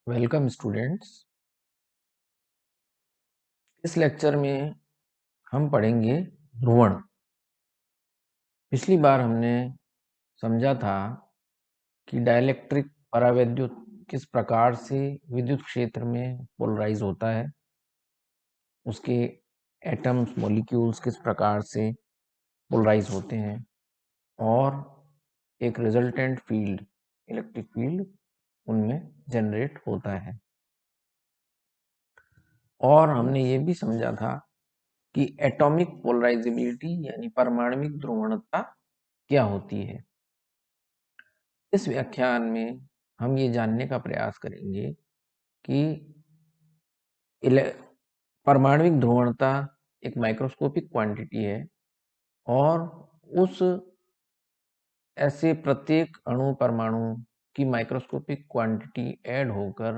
Welcome students. इस lecture में हम पढ़ेंगे ध्रुवण। पिछली बार हमने समझा था कि डाइलेक्ट्रिक परावैद्युत किस प्रकार से विद्युत क्षेत्र में पोलराइज होता है, उसके एटम्स मॉलिक्यूल्स किस प्रकार से पोलराइज होते हैं और एक रिजल्टेंट फील्ड इलेक्ट्रिक फील्ड उनमें जनरेट होता है। और हमने ये भी समझा था कि एटॉमिक पोलराइजेबिलिटी यानी परमाणविक ध्रुवणता क्या होती है। इस व्याख्यान में हम ये जानने का प्रयास करेंगे कि परमाणविक ध्रुवणता एक माइक्रोस्कोपिक क्वांटिटी है और उस ऐसे प्रत्येक अणु परमाणु की माइक्रोस्कोपिक क्वांटिटी ऐड होकर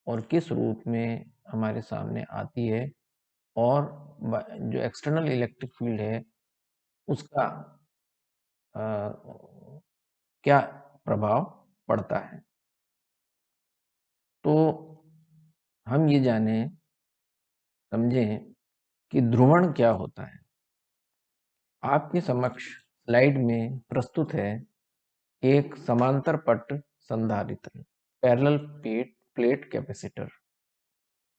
और किस रूप में हमारे सामने आती है और जो एक्सटर्नल इलेक्ट्रिक फील्ड है उसका क्या प्रभाव पड़ता है। तो हम ये जानें समझें कि ध्रुवण क्या होता है। आपके समक्ष स्लाइड में प्रस्तुत है एक समांतर पट संधारित्र पैरेलल प्लेट कैपेसिटर,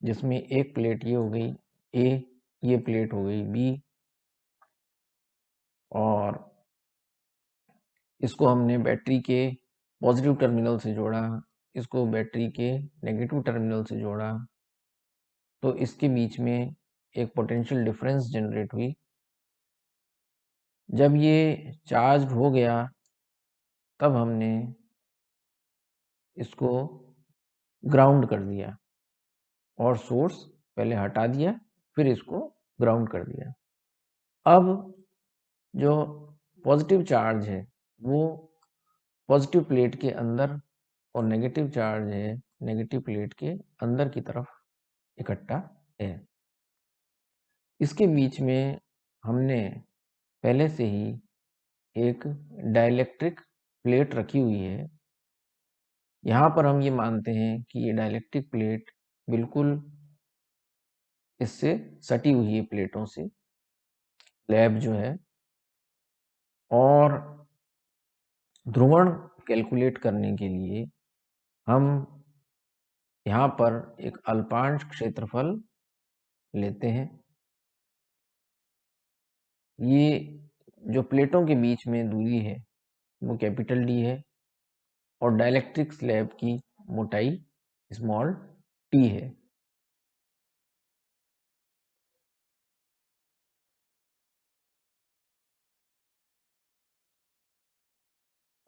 जिसमें एक प्लेट ये हो गई ए, ये प्लेट हो गई बी, और इसको हमने बैटरी के पॉजिटिव टर्मिनल से जोड़ा, इसको बैटरी के नेगेटिव टर्मिनल से जोड़ा, तो इसके बीच में एक पोटेंशियल डिफरेंस जनरेट हुई। जब ये चार्ज हो गया तब हमने इसको ग्राउंड कर दिया और सोर्स पहले हटा दिया, फिर इसको ग्राउंड कर दिया। अब जो पॉजिटिव चार्ज है वो पॉजिटिव प्लेट के अंदर और नेगेटिव चार्ज है नेगेटिव प्लेट के अंदर की तरफ इकट्ठा है। इसके बीच में हमने पहले से ही एक डाइलेक्ट्रिक प्लेट रखी हुई है। यहाँ पर हम ये मानते हैं कि ये डाइलेक्ट्रिक प्लेट बिल्कुल इससे सटी हुई है प्लेटों से, स्लैब जो है। और ध्रुवण कैलकुलेट करने के लिए हम यहाँ पर एक अल्पांश क्षेत्रफल लेते हैं। ये जो प्लेटों के बीच में दूरी है वो कैपिटल डी है और डाइलेक्ट्रिक स्लैब की मोटाई स्मॉल टी है।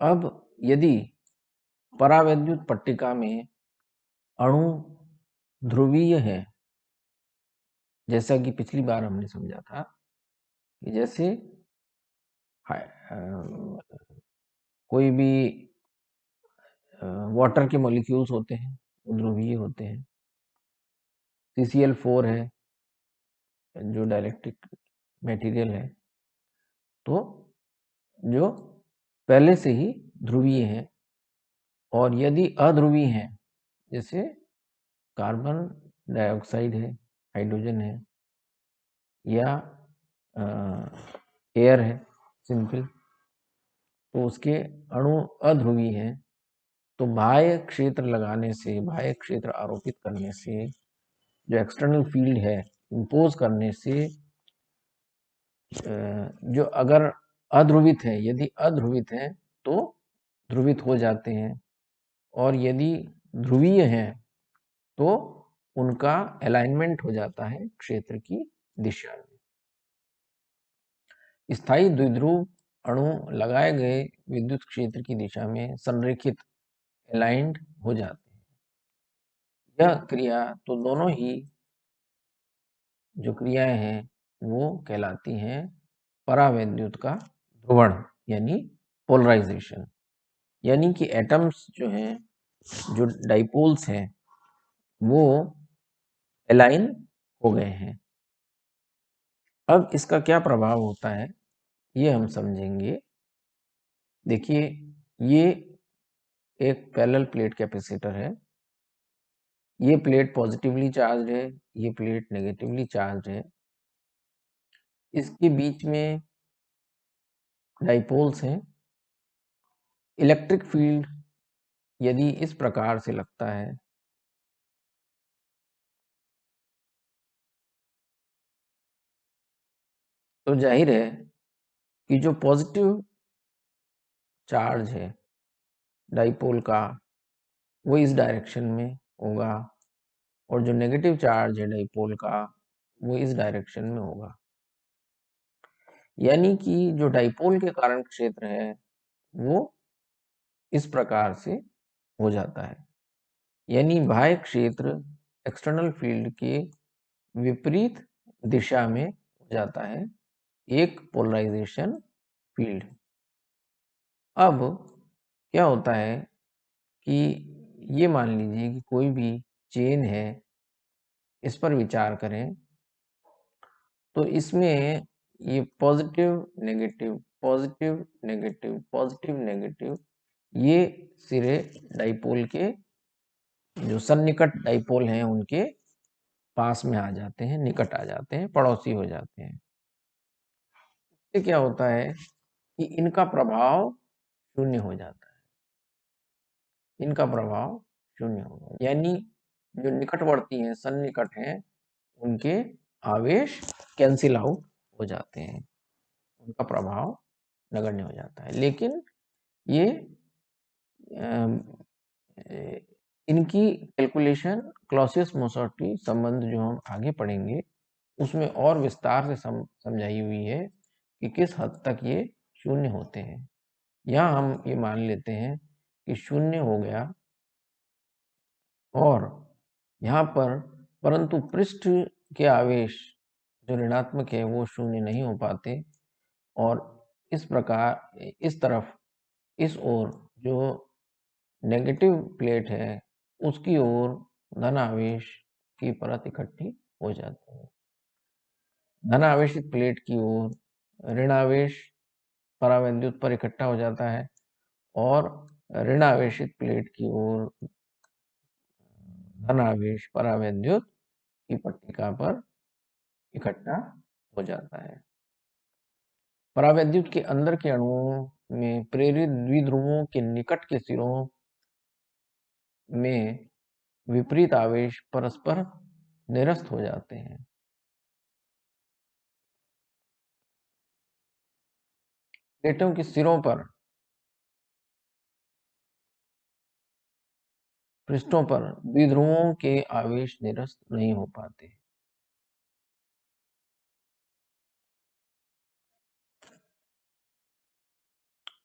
अब यदि परावैद्युत पट्टिका में अणु ध्रुवीय है, जैसा कि पिछली बार हमने समझा था कि जैसे कोई भी वाटर के मॉलिक्यूल्स होते हैं वो ध्रुवीय होते हैं। CCl4 है जो डाइलेक्ट्रिक मटेरियल है, तो जो पहले से ही ध्रुवीय है। और यदि अध्रुवीय है, जैसे कार्बन डाइऑक्साइड है, हाइड्रोजन है या एयर है सिंपल, तो उसके अणु अध्रुवीय हैं, तो बाह्य क्षेत्र लगाने से, बाह्य क्षेत्र आरोपित करने से, जो एक्सटर्नल फील्ड है इम्पोज करने से, जो अगर अध्रुवित है, यदि अध्रुवित है तो ध्रुवित हो जाते हैं, और यदि ध्रुवीय हैं तो उनका अलाइनमेंट हो जाता है क्षेत्र की दिशा में। स्थायी द्विध्रुव अणु लगाए गए विद्युत क्षेत्र की दिशा में संरेखित अलाइंड हो जाते हैं। यह क्रिया तो दोनों ही जो क्रियाएं हैं वो कहलाती हैं परावैद्युत का ध्रुवण यानी पोलराइजेशन। यानी कि एटम्स जो हैं, जो डाइपोल्स हैं, वो अलाइन हो गए हैं। अब इसका क्या प्रभाव होता है ये हम समझेंगे। देखिए, ये एक पैरेलल प्लेट कैपेसिटर है ये प्लेट पॉजिटिवली चार्ज है, ये प्लेट नेगेटिवली चार्ज है। इसके बीच में डाइपोल्स हैं। इलेक्ट्रिक फील्ड यदि इस प्रकार से लगता है तो जाहिर है कि जो पॉजिटिव चार्ज है डाइपोल का वो इस डायरेक्शन में होगा और जो नेगेटिव चार्ज है डाइपोल का वो इस डायरेक्शन में होगा। यानी कि जो डाइपोल के कारण क्षेत्र है वो इस प्रकार से हो जाता है। यानी बाह्य क्षेत्र एक्सटर्नल फील्ड के विपरीत दिशा में हो जाता है, एक पोलराइजेशन फील्ड। अब क्या होता है कि ये मान लीजिए कि कोई भी चेन है, इस पर विचार करें तो इसमें ये positive negative positive negative positive negative ये सिरे डाइपोल के जो सन्निकट डाइपोल हैं उनके पास में आ जाते हैं, निकट आ जाते हैं, पड़ोसी हो जाते हैं। इससे क्या होता है कि इनका प्रभाव शून्य हो जाता है, इनका प्रभाव शून्य होगा। यानी जो निकटवर्ती हैं, सन्निकट हैं, उनके आवेश कैंसिल आउट हो जाते हैं, उनका प्रभाव नगण्य हो जाता है। लेकिन ये इनकी कैलकुलेशन क्लॉसियस-मोसर्टी संबंध जो हम आगे पढ़ेंगे उसमें और विस्तार से समझाई हुई है कि किस हद तक ये शून्य होते हैं। यहाँ हम ये मान लेते हैं कि शून्य हो गया और यहाँ पर परंतु पृष्ठ के आवेश जो ऋणात्मक है वो शून्य नहीं हो पाते और इस प्रकार इस तरफ इस ओर जो नेगेटिव प्लेट है उसकी ओर धन आवेश की परत इकट्ठी हो जाती है। धन आवेशित प्लेट की ओर ऋण आवेश परावैद्युत पर इकट्ठा हो जाता है और ऋण आवेशित प्लेट की ओर धन आवेश परावैद्युत की पट्टिका पर इकट्ठा हो जाता है। परावैद्युत के अंदर के अणुओं में प्रेरित द्विध्रुवों के निकट के सिरों में विपरीत आवेश परस्पर निरस्त हो जाते हैं। प्लेटों के सिरों पर पृष्ठों पर द्विध्रुवों के आवेश निरस्त नहीं हो पाते।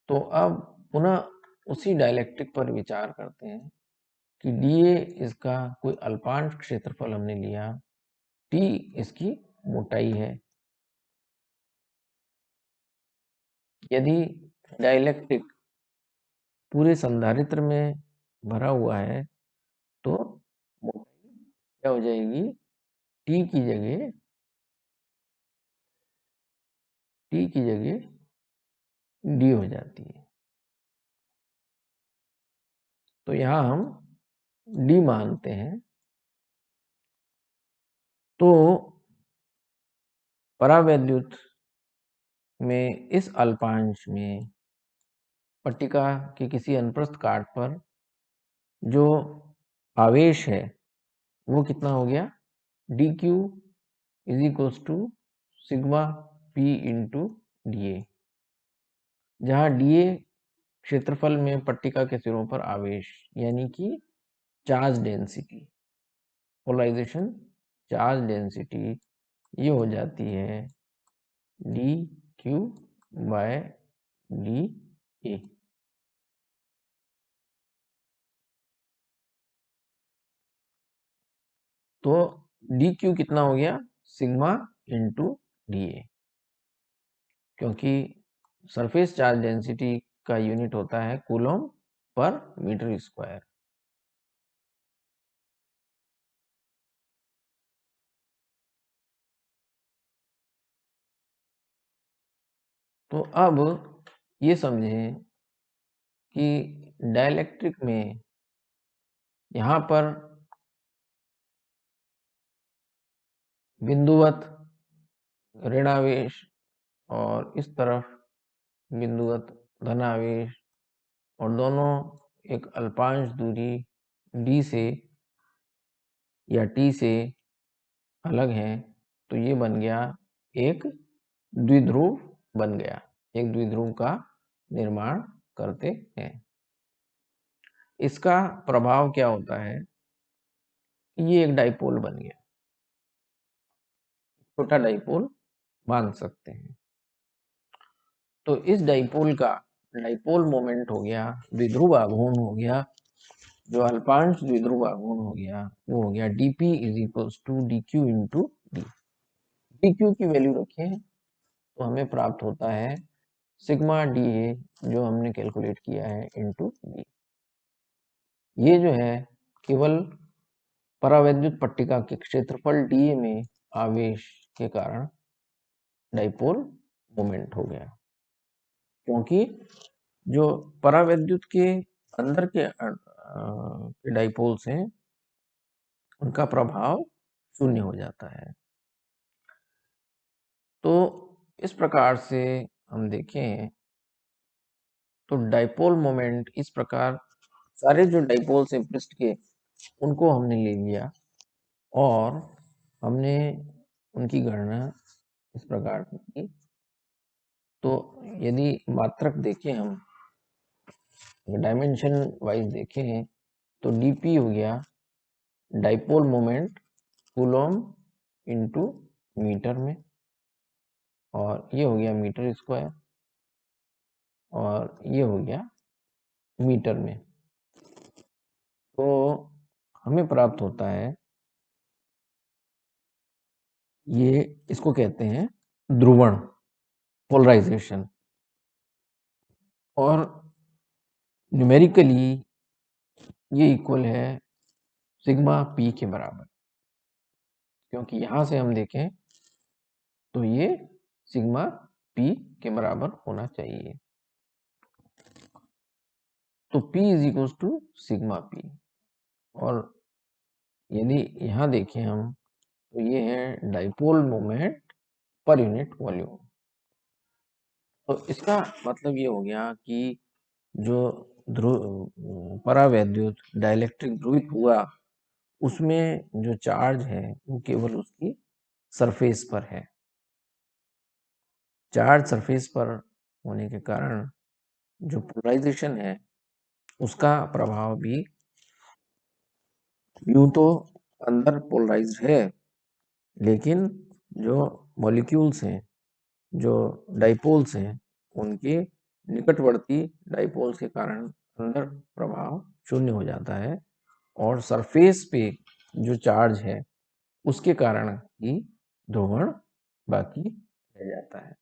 तो अब पुनः उसी डाइलेक्ट्रिक पर विचार करते हैं कि dA इसका कोई अल्पांश क्षेत्रफल हमने लिया, T इसकी मोटाई है। यदि डाइलेक्ट्रिक पूरे संधारित्र में भरा हुआ है तो मोटाई क्या हो जाएगी, T की जगह D हो जाती है। तो यहाँ हम D मानते हैं। तो परावैद्युत में इस अल्पांश में पट्टिका के किसी अनुप्रस्थ काट पर जो आवेश है वो कितना हो गया, dq is equals to sigma p into D, जहाँ dA क्षेत्रफल में पट्टिका के सिरों पर आवेश यानी कि charge density, polarization charge density ये हो जाती है dq बाय dA। तो dq कितना हो गया, सिग्मा इंटू dA, क्योंकि सरफेस चार्ज डेंसिटी का यूनिट होता है कूलम पर मीटर स्क्वायर। तो अब ये समझें कि डाइलेक्ट्रिक में यहाँ पर बिंदुवत ऋणावेश और इस तरफ बिंदुवत धनावेश, और दोनों एक अल्पांश दूरी d से या t से अलग हैं, तो ये बन गया एक द्विध्रुव बन गया, एक द्विध्रुव का निर्माण करते हैं। इसका प्रभाव क्या होता है, ये एक डाइपोल बन गया, छोटा डाइपोल मान सकते हैं। तो इस डाइपोल का डाइपोल मोमेंट हो गया, द्विध्रुव आघूर्ण हो गया, जो अल्पांश द्विध्रुव आघूर्ण हो गया वो हो गया dp is equals to dq into D. dq की वैल्यू रखें तो हमें प्राप्त होता है सिग्मा dA, जो हमने कैलकुलेट किया है, इंटू डी। ये जो है केवल परावैद्युत पट्टिका के क्षेत्रफल dA में आवेश के कारण डाइपोल मोमेंट हो गया, क्योंकि जो परावैद्युत के अंदर के डाइपोल्स हैं उनका प्रभाव शून्य हो जाता है। तो इस प्रकार से हम देखें तो डाइपोल मोमेंट इस प्रकार, सारे जो डाइपोल्स हैं पृष्ठ के उनको हमने ले लिया और हमने उनकी गणना इस प्रकार से की। तो यदि मात्रक देखें, हम डायमेंशन वाइज देखें तो dp हो गया dipole moment coulomb into metre में, और ये हो गया मीटर स्क्वायर, और ये हो गया मीटर में। तो हमें प्राप्त होता है, ये इसको कहते हैं ध्रुवण, पोलराइजेशन, और न्यूमेरिकली ये इक्वल है सिग्मा p के बराबर, क्योंकि यहां से हम देखें तो ये सिग्मा p के बराबर होना चाहिए। तो p is equal to sigma p, और यदि यहां देखें हम तो ये है dipole moment per unit volume. तो इसका मतलब ये हो गया कि जो ध्रुव परावैद्युत डाइलेक्ट्रिक ध्रुवित हुआ उसमें जो चार्ज है वो केवल उसकी सरफेस पर है। चार्ज सरफेस पर होने के कारण जो पोलराइजेशन है उसका प्रभाव भी, यूं तो अंदर पोलराइज्ड है, लेकिन जो मॉलिक्यूल्स हैं, जो डाइपोल्स हैं, उनके निकटवर्ती डाइपोल्स के कारण अंदर प्रभाव शून्य हो जाता है, और सरफेस पे जो चार्ज है उसके कारण ही ध्रुवण बाकी रह जाता है।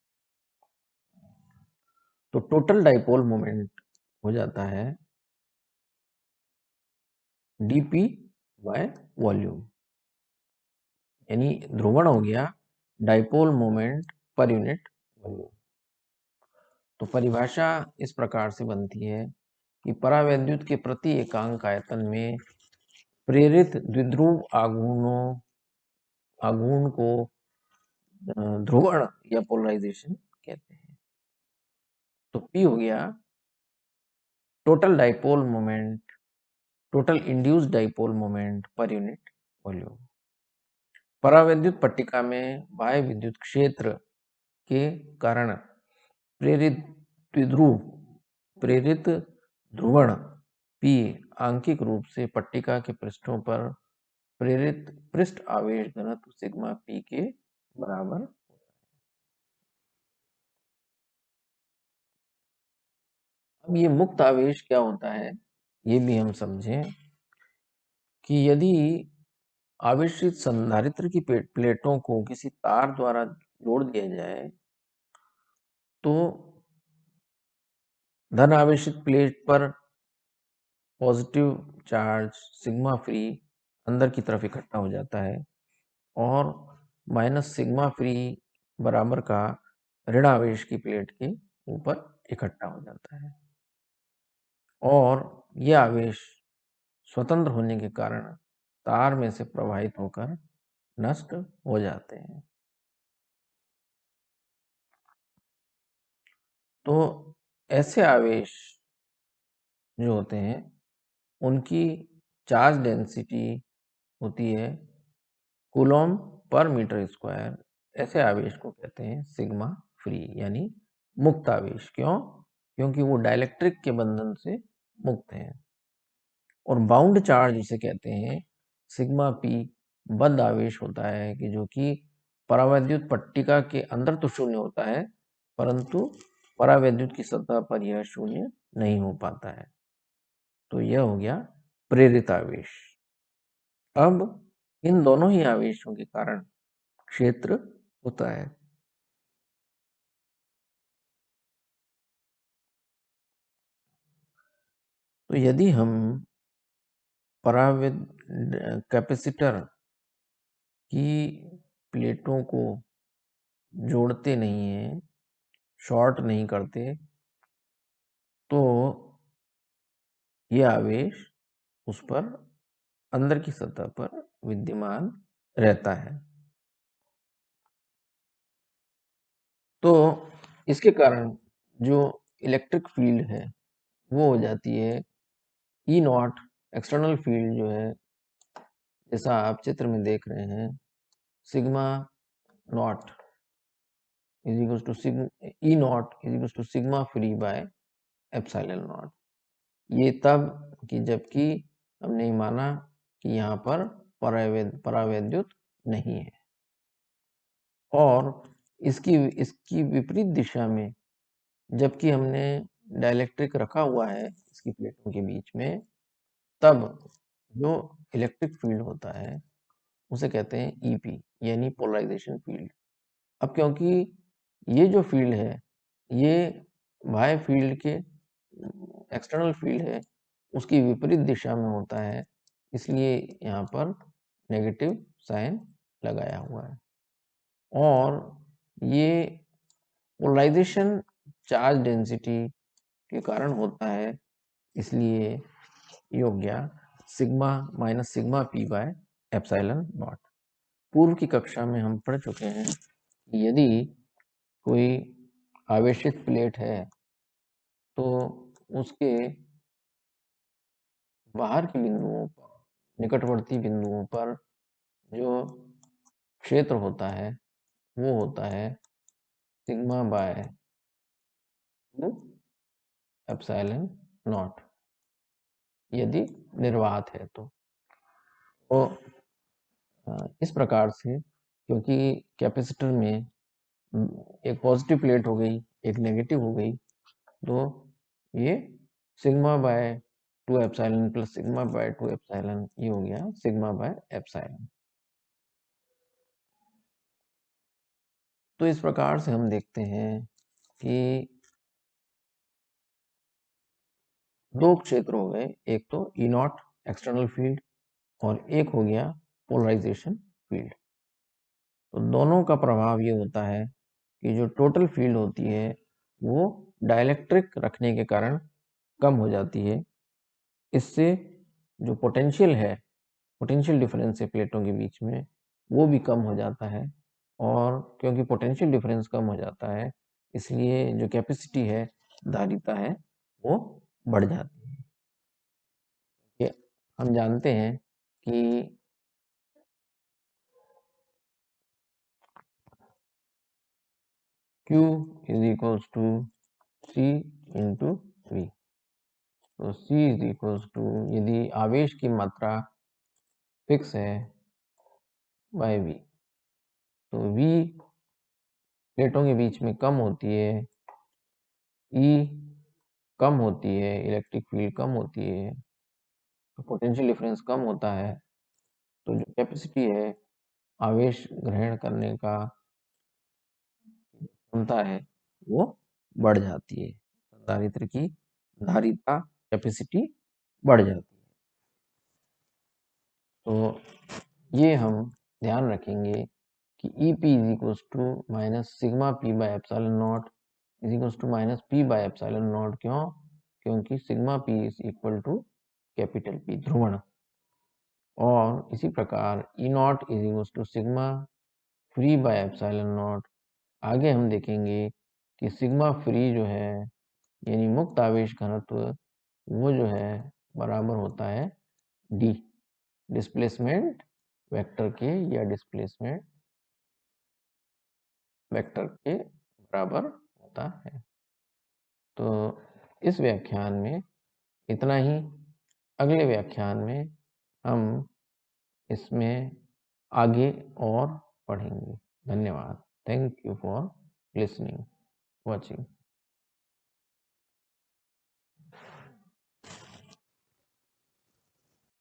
तो टोटल डाइपोल मोमेंट हो जाता है dp बाय वॉल्यूम, यानी ध्रुवण हो गया dipole moment per unit volume. तो परिभाषा इस प्रकार से बनती है कि परावैद्युत के प्रति एकांक आयतन में प्रेरित द्विध्रुव आघूर्ण को ध्रुवण या पोलराइजेशन कहते हैं। तो P हो गया total dipole moment, total induced dipole moment per unit volume. परावैद्युत पट्टिका में बाह्य विद्युत क्षेत्र के कारण प्रेरित द्विध्रुव, प्रेरित ध्रुवण P आंशिक रूप से पट्टिका के पृष्ठों पर प्रेरित पृष्ठ आवेश घनत्व सिग्मा P के बराबर। अब ये मुक्त आवेश क्या होता है ये भी हम समझें कि यदि आवेशित संधारित्र की प्लेटों को किसी तार द्वारा जोड़ दिया जाए तो धन आवेशित प्लेट पर पॉजिटिव चार्ज सिग्मा फ्री अंदर की तरफ इकट्ठा हो जाता है, और माइनस सिग्मा फ्री बराबर का ऋण आवेश की प्लेट के ऊपर इकट्ठा हो जाता है, और यह आवेश स्वतंत्र होने के कारण तार में से प्रवाहित होकर नष्ट हो जाते हैं। तो ऐसे आवेश जो होते हैं उनकी चार्ज डेंसिटी होती है कूलॉम पर मीटर स्क्वायर। ऐसे आवेश को कहते हैं सिग्मा फ्री यानी मुक्त आवेश। क्यों? क्योंकि वो डाइलेक्ट्रिक के बंधन से मुक्त हैं। और बाउंड चार्ज जिसे कहते हैं सिग्मा पी बद्ध आवेश होता है कि जो कि परावैद्युत पट्टिका के अंदर तो शून्य होता है परंतु परावैद्युत की सतह पर यह शून्य नहीं हो पाता है। तो यह हो गया प्रेरित आवेश। अब इन दोनों ही आवेशों के कारण क्षेत्र होता है। तो यदि हम परावैद कैपेसिटर की प्लेटों को जोड़ते नहीं हैं, शॉर्ट नहीं करते, तो यह आवेश उस पर अंदर की सतह पर विद्यमान रहता है। तो इसके कारण जो इलेक्ट्रिक फील्ड है वो हो जाती है ई नॉट। एक्सटर्नल फील्ड जो है जैसा आप चित्र में देख रहे हैं sigma not is equal to E not is equal to sigma free by epsilon not. ये तब कि जबकि हमने माना कि यहाँ पर परावैद्युत नहीं है। और इसकी इसकी विपरीत दिशा में जबकि हमने डाइलेक्ट्रिक रखा हुआ है इसकी प्लेटों के बीच में, तब जो इलेक्ट्रिक फील्ड होता है उसे कहते हैं ईपी यानी पोलराइजेशन फील्ड। अब क्योंकि ये जो फील्ड है ये बाह्य फील्ड के एक्सटर्नल फील्ड है उसकी विपरीत दिशा में होता है, इसलिए यहाँ पर नेगेटिव साइन लगाया हुआ है। और ये पोलराइजेशन चार्ज डेंसिटी के कारण होता है, इसलिए ये हो गया sigma minus sigma P by epsilon not. पूर्व की कक्षा में हम पढ़ चुके हैं कि यदि कोई आवेशित प्लेट है तो उसके बाहर के बिंदुओं पर, निकटवर्ती बिंदुओं पर जो क्षेत्र होता है वो होता है सिग्मा बाय 2 एप्सिलॉन नॉट यदि निर्वात है तो इस प्रकार से क्योंकि कैपेसिटर में एक पॉजिटिव प्लेट हो गई एक नेगेटिव हो गई, तो ये sigma bye 2 epsilon plus sigma bye 2 epsilon ये हो गया सिग्मा बाय एप्सिलॉन। तो इस प्रकार से हम देखते हैं कि दो क्षेत्र हो गए, एक तो ई नॉट एक्सटर्नल फील्ड और एक हो गया पोलराइजेशन फील्ड। तो दोनों का प्रभाव ये होता है कि जो टोटल फील्ड होती है वो डाइलेक्ट्रिक रखने के कारण कम हो जाती है। इससे जो पोटेंशियल है, पोटेंशियल डिफरेंस है प्लेटों के बीच में, वो भी कम हो जाता है। और क्योंकि पोटेंशियल डिफरेंस कम हो जाता है इसलिए जो कैपेसिटी है, धारिता है, वो बढ़ जाती है। ये हम जानते हैं कि Q is equals to C into V। तो C is equals to यदि आवेश की मात्रा फिक्स है बाय V, तो V प्लेटों के बीच में कम होती है, E कम होती है, इलेक्ट्रिक फील्ड कम होती है, तो पोटेंशियल डिफरेंस कम होता है। तो जो कैपेसिटी है आवेश ग्रहण करने का क्षमता है वो बढ़ जाती है, संधारित्र की धारिता कैपेसिटी बढ़ जाती है। तो ये हम ध्यान रखेंगे कि E P is equals to minus sigma P by epsilon naught is equals to minus P by epsilon naught. क्यों? क्योंकि sigma P is equal to capital P ध्रुवण और और इसी प्रकार E not is equals to sigma free by epsilon naught. आगे हम देखेंगे कि सिग्मा फ्री जो है यानी मुक्त आवेश घनत्व वो जो है बराबर होता है डी डिस्प्लेसमेंट वेक्टर के या डिस्प्लेसमेंट वेक्टर के बराबर होता है। तो इस व्याख्यान में इतना ही। अगले व्याख्यान में हम इसमें आगे और पढ़ेंगे। धन्यवाद। Thank you for listening watching.